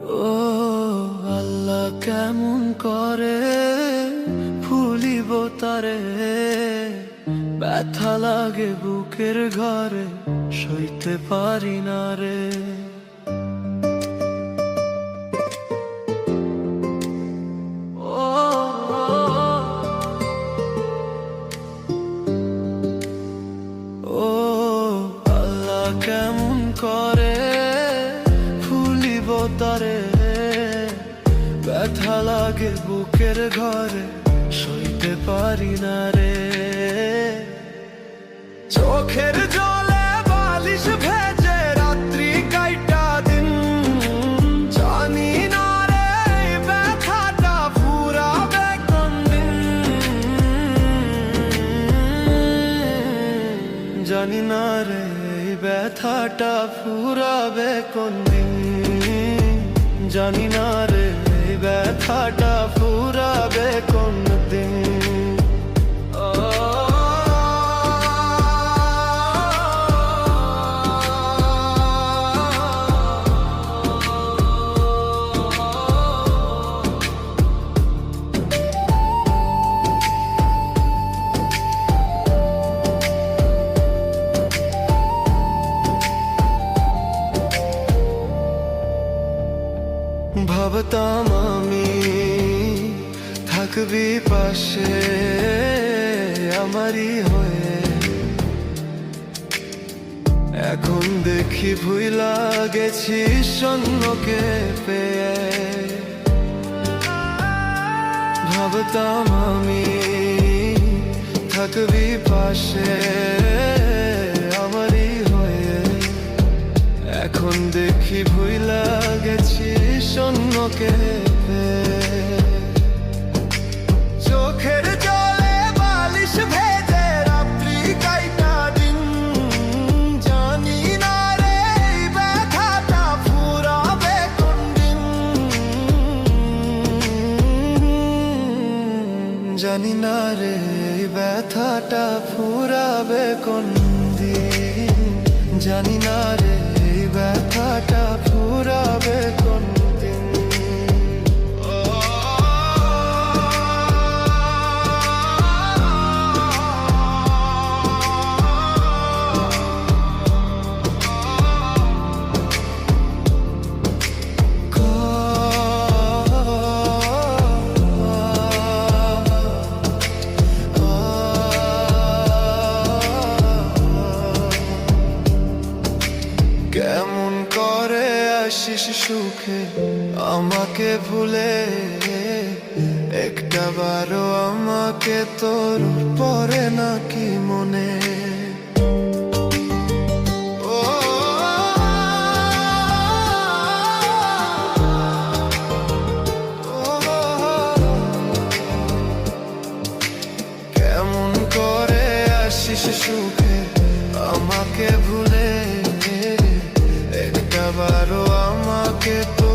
ও আল্লাহ কেমন করে ভুলিব তারে, ব্যথা লাগে বুকের ঘরে সইতে পারি না রে। ও আল্লাহ কেমন করে ভুলিব তারে, ব্যথা লাগে বুকের ঘরে সইতে পারি না রে। চোখের জলে বালিশ ভেজে রাত্রি কাইটা দিন, জানি না রে ব্যথাটা ফুরাবে কোনদিন, জানি না রে ব্যথাটা ফুরাবে কোনদিন, জানি না রে ব্যথাটা ফুরাবে কোনদিন। ভাবতাম আমি থাকবি পাশে আমারই হয়ে, এখন দেখি ভুইলা গেছি শূন্যকে পেয়ে। ভাবতাম আমি থাকবি পাশে আমারই হয়ে, এখন দেখি ভুইলা গেছি শূন্যকে পেয়ে। চোখের জলে বালিশ ভেজে রাত্রি কাইটা দিন, জানি না রে ব্যথাটা ফুরাবে কোনদিন, জানি না রে ব্যথাটা ফুরাবে কোনদিন, জানি না রে ব্যথাটা ফুরাবে কোনদিন। কেমন করে আসিস সুখে আমাকে ভুলে, একটা বারও আমাকে তোর পরে নাকি মনে। কেমন করে আসিস সুখে আমাকে ভুলে, একটা বারও আমাকে তো